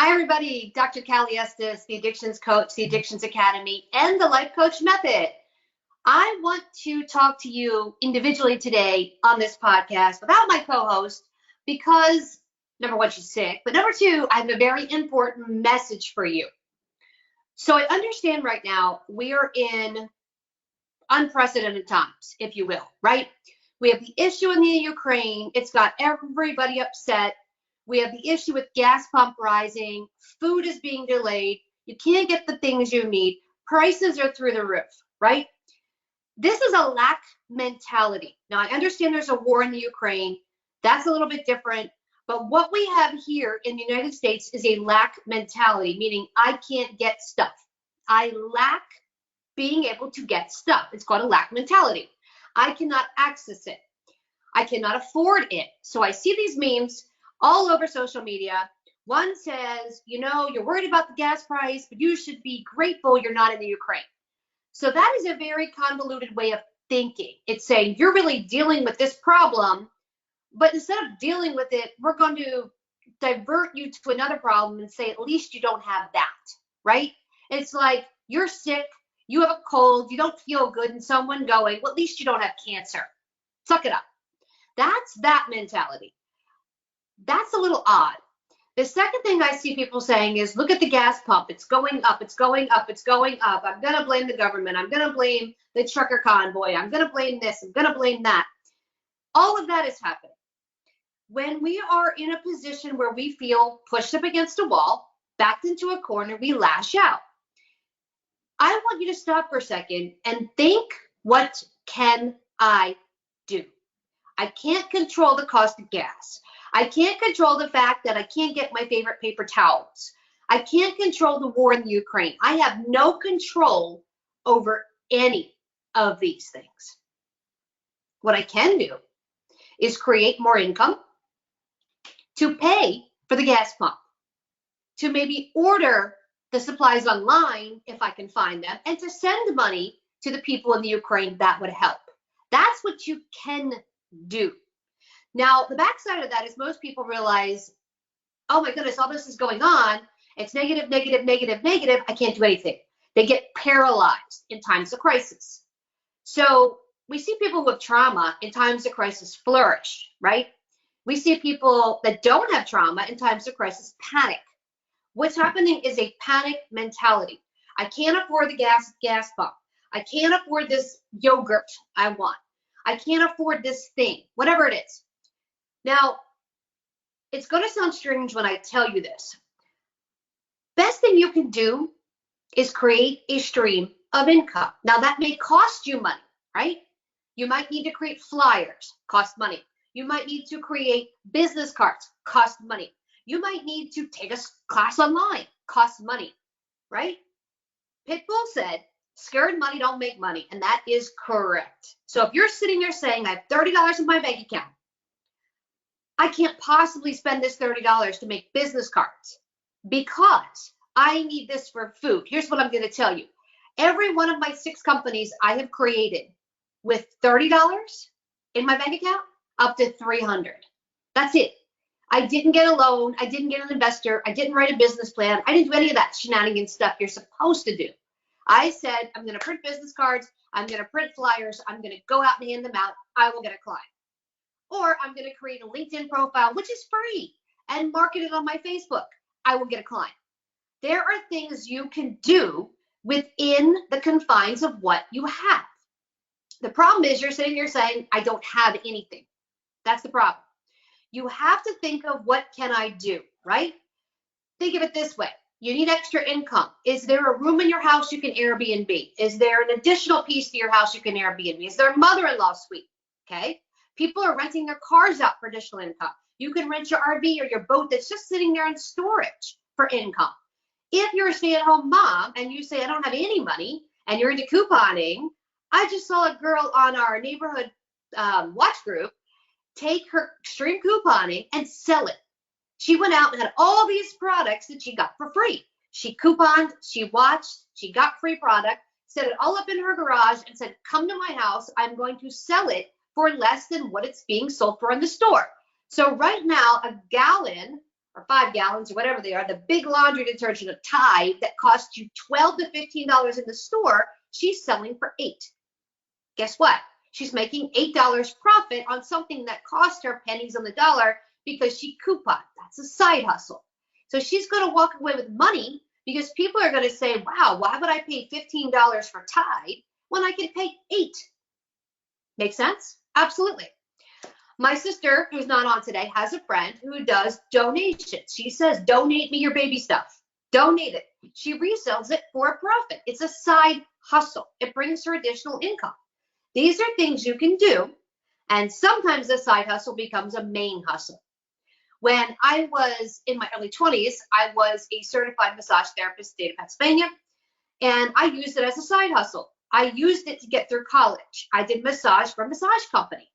Hi, everybody. Dr. Cali Estes, the Addictions Coach, the Addictions Academy, and the Life Coach Method. I want to talk to you individually today on this podcast without my co-host because, number one, she's sick, but number two, I have a very important message for you. So I understand right now we are in unprecedented times, if you will, right? We have the issue in the Ukraine. It's got everybody upset. We have the issue with gas pump rising. Food is being delayed. You can't get the things you need. Prices are through the roof, right? This is a lack mentality. Now, I understand there's a war in the Ukraine. That's a little bit different. But what we have here in the United States is a lack mentality, meaning I can't get stuff. I lack being able to get stuff. It's called a lack mentality. I cannot access it. I cannot afford it. So I see these memes all over social media. One says, you're worried about the gas price, but you should be grateful you're not in the Ukraine. So that is a very convoluted way of thinking. It's saying you're really dealing with this problem, but instead of dealing with it, we're going to divert you to another problem and say, at least you don't have that, right? It's like you're sick, you have a cold, you don't feel good, and someone going, well, at least you don't have cancer. Suck it up. That's that mentality. That's a little odd. The second thing I see people saying is, look at the gas pump. It's going up. It's going up. It's going up. I'm going to blame the government. I'm going to blame the trucker convoy. I'm going to blame this. I'm going to blame that. All of that is happening. When we are in a position where we feel pushed up against a wall, backed into a corner, we lash out. I want you to stop for a second and think, what can I do? I can't control the cost of gas. I can't control the fact that I can't get my favorite paper towels. I can't control the war in the Ukraine. I have no control over any of these things. What I can do is create more income to pay for the gas pump, to maybe order the supplies online if I can find them, and to send money to the people in the Ukraine. That would help. That's what you can do. Now, the backside of that is most people realize, oh my goodness, all this is going on. It's negative, negative, negative, negative. I can't do anything. They get paralyzed in times of crisis. So we see people with trauma in times of crisis flourish, right? We see people that don't have trauma in times of crisis panic. What's happening is a panic mentality. I can't afford the gas pump. I can't afford this yogurt I want. I can't afford this thing, whatever it is. Now, it's going to sound strange when I tell you this. Best thing you can do is create a stream of income. Now, that may cost you money, right? You might need to create flyers, cost money. You might need to create business cards, cost money. You might need to take a class online, cost money, right? Pitbull said, scared money don't make money, and that is correct. So if you're sitting there saying, I have $30 in my bank account, I can't possibly spend this $30 to make business cards because I need this for food. Here's what I'm going to tell you. Every one of my 6 companies I have created with $30 in my bank account, up to $300. That's it. I didn't get a loan. I didn't get an investor. I didn't write a business plan. I didn't do any of that shenanigan stuff you're supposed to do. I said, I'm going to print business cards. I'm going to print flyers. I'm going to go out and hand them out. I will get a client. Or I'm going to create a LinkedIn profile, which is free, and market it on my Facebook. I will get a client. There are things you can do within the confines of what you have. The problem is you're sitting here saying, I don't have anything. That's the problem. You have to think of what can I do, right? Think of it this way. You need extra income. Is there a room in your house you can Airbnb? Is there an additional piece to your house you can Airbnb? Is there a mother-in-law suite? Okay. People are renting their cars out for additional income. You can rent your RV or your boat that's just sitting there in storage for income. If you're a stay-at-home mom and you say, I don't have any money, and you're into couponing, I just saw a girl on our neighborhood watch group take her extreme couponing and sell it. She went out and had all these products that she got for free. She couponed, she watched, she got free product, set it all up in her garage and said, come to my house, I'm going to sell it for less than what it's being sold for in the store. So right now, a gallon or 5 gallons or whatever they are, the big laundry detergent of Tide that costs you $12 to $15 in the store, she's selling for $8. Guess what? She's making $8 profit on something that cost her pennies on the dollar because she couponed. That's a side hustle. So she's going to walk away with money because people are going to say, wow, why would I pay $15 for Tide when I can pay $8? Make sense? Absolutely. My sister, who's not on today, has a friend who does donations. She says, donate me your baby stuff. Donate it. She resells it for a profit. It's a side hustle. It brings her additional income. These are things you can do, and sometimes a side hustle becomes a main hustle. When I was in my early 20s, I was a certified massage therapist in the state of Pennsylvania, and I used it as a side hustle. I used it to get through college. I did massage for a massage company,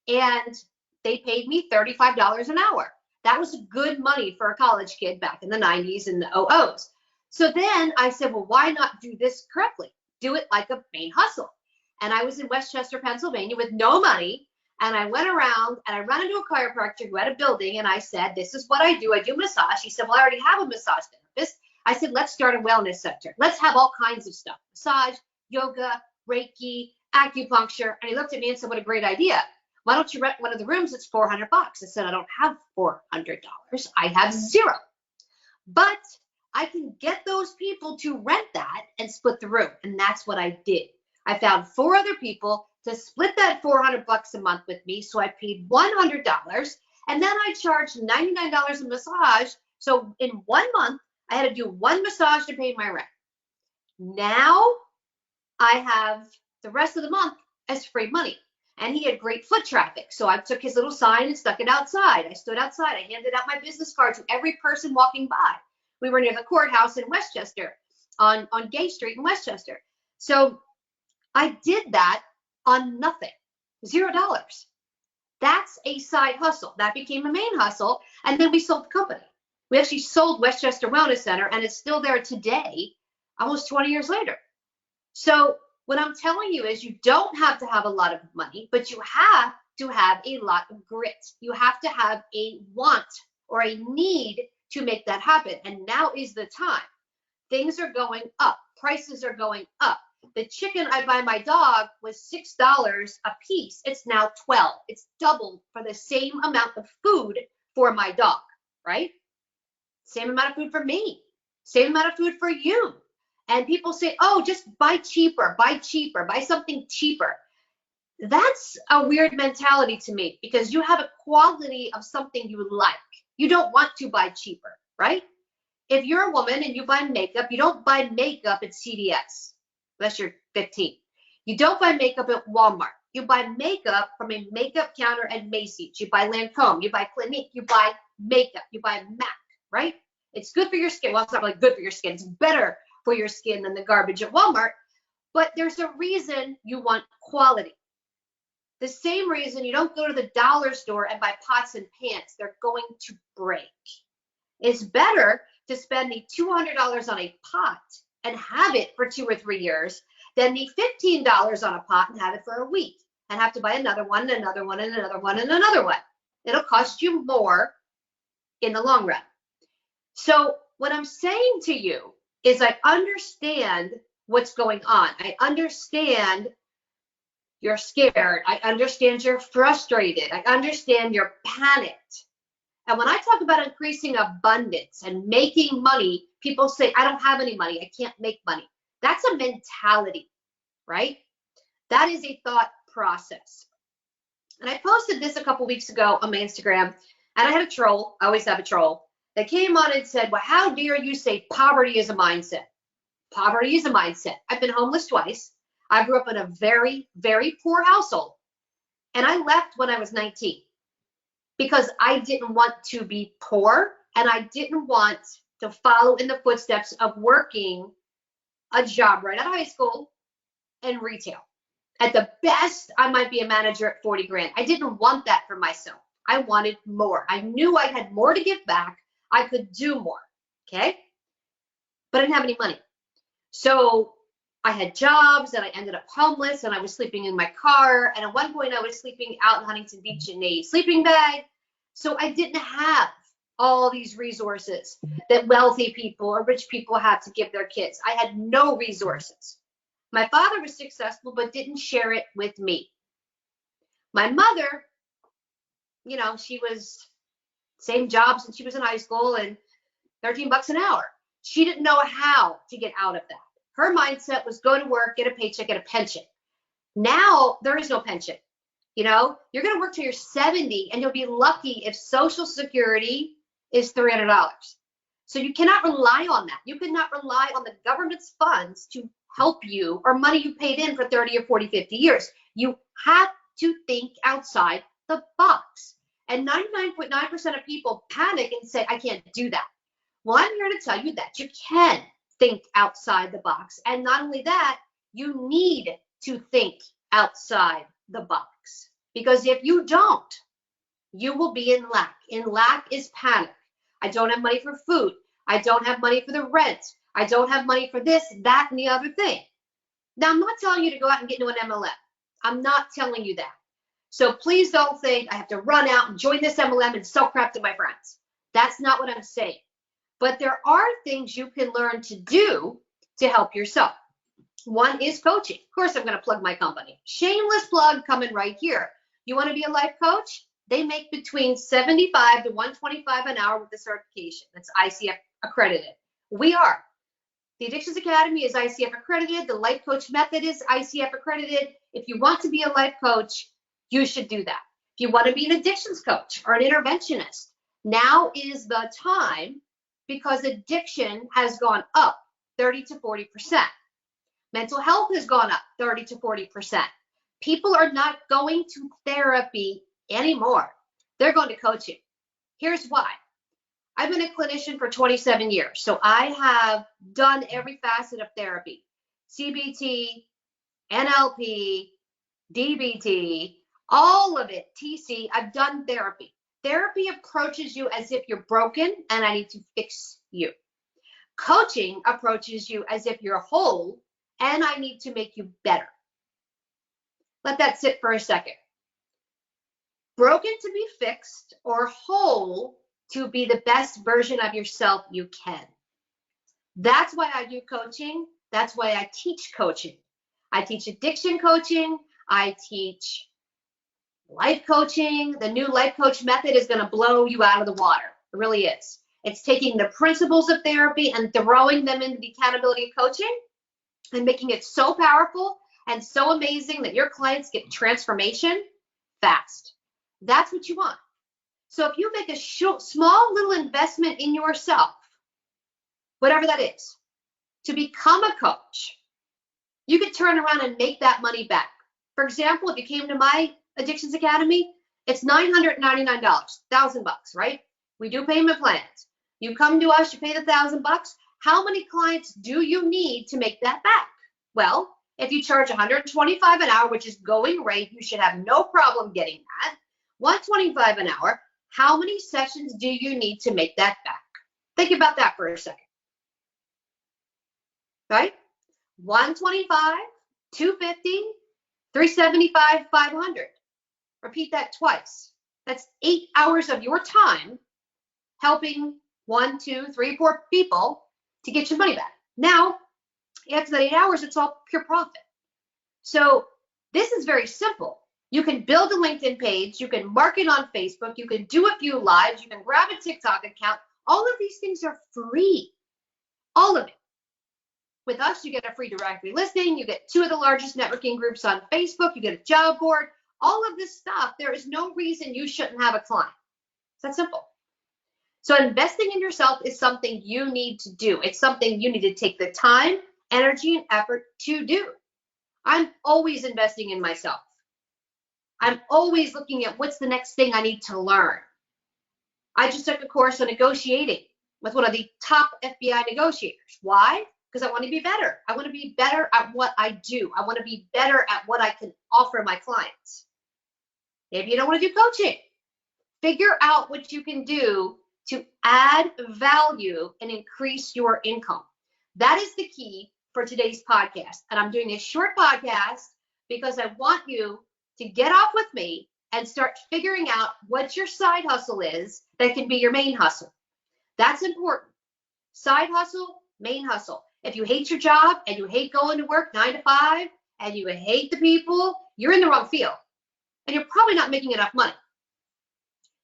and they paid me $35 an hour. That was good money for a college kid back in the 90s and the 00s. So then I said, well, why not do this correctly? Do it like a main hustle. And I was in Westchester, Pennsylvania with no money. And I went around and I ran into a chiropractor who had a building. And I said, this is what I do. I do massage. He said, well, I already have a massage therapist. I said, let's start a wellness center. Let's have all kinds of stuff. Massage, yoga, Reiki, acupuncture. And he looked at me and said, what a great idea. Why don't you rent one of the rooms? It's $400. I said, I don't have $400. I have zero. But I can get those people to rent that and split the room. And that's what I did. I found 4 other people to split that $400 a month with me. So I paid $100, and then I charged $99 a massage. So in 1 month, I had to do 1 massage to pay my rent. Now I have the rest of the month as free money. And he had great foot traffic. So I took his little sign and stuck it outside. I stood outside. I handed out my business card to every person walking by. We were near the courthouse in Westchester, on Gay Street in Westchester. So I did that on nothing, $0. That's a side hustle. That became a main hustle. And then we sold the company. We actually sold Westchester Wellness Center, and it's still there today, almost 20 years later. So what I'm telling you is you don't have to have a lot of money, but you have to have a lot of grit. You have to have a want or a need to make that happen. And now is the time. Things are going up. Prices are going up. The chicken I buy my dog was $6 a piece. It's now $12. It's doubled for the same amount of food for my dog, right? Same amount of food for me. Same amount of food for you. And people say, oh, just buy cheaper, buy something cheaper. That's a weird mentality to me because you have a quality of something you like. You don't want to buy cheaper, right? If you're a woman and you buy makeup, you don't buy makeup at CVS, unless you're 15. You don't buy makeup at Walmart. You buy makeup from a makeup counter at Macy's. You buy Lancome. You buy Clinique. You buy makeup. You buy MAC, right? It's good for your skin. Well, it's not really good for your skin. It's better for your skin than the garbage at Walmart. But there's a reason you want quality. The same reason you don't go to the dollar store and buy pots and pans. They're going to break. It's better to spend the $200 on a pot and have it for 2 or 3 years than the $15 on a pot and have it for a week and have to buy another one, and another one, and another one, and another one. It'll cost you more in the long run. So what I'm saying to you is I understand what's going on. I understand you're scared. I understand you're frustrated. I understand you're panicked. And when I talk about increasing abundance and making money, people say, I don't have any money. I can't make money. That's a mentality, right? That is a thought process. And I posted this a couple weeks ago on my Instagram, and I had a troll, I always have a troll, that came on and said, well, how dare you say poverty is a mindset? Poverty is a mindset. I've been homeless twice. I grew up in a very, very poor household. And I left when I was 19 because I didn't want to be poor, and I didn't want to follow in the footsteps of working a job right out of high school in retail. At the best, I might be a manager at 40 grand. I didn't want that for myself. I wanted more. I knew I had more to give back. I could do more, okay? But I didn't have any money. So I had jobs, and I ended up homeless, and I was sleeping in my car. And at one point, I was sleeping out in Huntington Beach in a sleeping bag. So I didn't have all these resources that wealthy people or rich people have to give their kids. I had no resources. My father was successful, but didn't share it with me. My mother, she was same job since she was in high school and $13 an hour. She didn't know how to get out of that. Her mindset was go to work, get a paycheck, get a pension. Now there is no pension. You're going to work till you're 70 and you'll be lucky if Social Security is $300. So you cannot rely on that. You cannot rely on the government's funds to help you or money you paid in for 30 or 40, 50 years. You have to think outside the box. And 99.9% of people panic and say, I can't do that. Well, I'm here to tell you that you can think outside the box. And not only that, you need to think outside the box. Because if you don't, you will be in lack. In lack is panic. I don't have money for food. I don't have money for the rent. I don't have money for this, that, and the other thing. Now, I'm not telling you to go out and get into an MLM. I'm not telling you that. So please don't think I have to run out and join this MLM and sell crap to my friends. That's not what I'm saying. But there are things you can learn to do to help yourself. One is coaching. Of course, I'm going to plug my company. Shameless plug coming right here. You want to be a life coach? They make between $75 to $125 an hour with the certification. That's ICF accredited. We are. The Addictions Academy is ICF accredited. The Life Coach Method is ICF accredited. If you want to be a life coach, you should do that. If you want to be an addictions coach or an interventionist, now is the time because addiction has gone up 30 to 40%. Mental health has gone up 30 to 40%. People are not going to therapy anymore. They're going to coaching. Here's why. I've been a clinician for 27 years, so I have done every facet of therapy. CBT, NLP, DBT, all of it, TC, I've done therapy. Therapy approaches you as if you're broken and I need to fix you. Coaching approaches you as if you're whole and I need to make you better. Let that sit for a second. Broken to be fixed or whole to be the best version of yourself you can. That's why I do coaching. That's why I teach coaching. I teach addiction coaching. I teach life coaching. The new life coach method is going to blow you out of the water. It really is. It's taking the principles of therapy and throwing them into the accountability of coaching and making it so powerful and so amazing that your clients get transformation fast. That's what you want. So if you make a small little investment in yourself, whatever that is, to become a coach, you could turn around and make that money back. For example, if you came to my Addictions Academy, it's $999, $1,000, right? We do payment plans. You come to us, you pay the $1,000. How many clients do you need to make that back? Well, if you charge $125 an hour, which is going rate, you should have no problem getting that. $125 an hour. How many sessions do you need to make that back? Think about that for a second. Right? 125, 250, 375, 500. Repeat that twice. That's 8 hours of your time helping 1, 2, 3, 4 people to get your money back. Now, after that 8 hours, it's all pure profit. So this is very simple. You can build a LinkedIn page. You can market on Facebook. You can do a few lives. You can grab a TikTok account. All of these things are free. All of it. With us, you get a free directory listing. You get 2 of the largest networking groups on Facebook. You get a job board. All of this stuff, there is no reason you shouldn't have a client. It's that simple. So investing in yourself is something you need to do. It's something you need to take the time, energy, and effort to do. I'm always investing in myself. I'm always looking at what's the next thing I need to learn. I just took a course on negotiating with one of the top FBI negotiators. Why? Because I want to be better. I want to be better at what I do. I want to be better at what I can offer my clients. Maybe you don't want to do coaching. Figure out what you can do to add value and increase your income. That is the key for today's podcast. And I'm doing a short podcast because I want you to get off with me and start figuring out what your side hustle is that can be your main hustle. That's important. Side hustle, main hustle. If you hate your job and you hate going to work 9 to 5 and you hate the people, you're in the wrong field and you're probably not making enough money.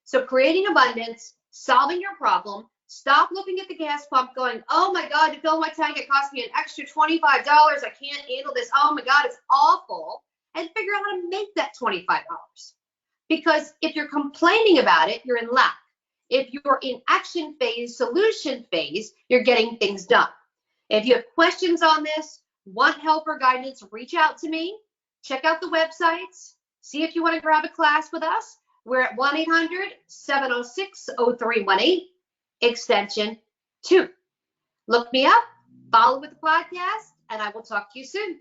So creating abundance, solving your problem, stop looking at the gas pump going, oh my God, to fill my tank, it cost me an extra $25. I can't handle this. Oh my God, it's awful. And figure out how to make that $25. Because if you're complaining about it, you're in lack. If you're in action phase, solution phase, you're getting things done. If you have questions on this, want help or guidance, reach out to me. Check out the websites. See if you want to grab a class with us. We're at 1-800-706-0318, extension 2. Look me up, follow with the podcast, and I will talk to you soon.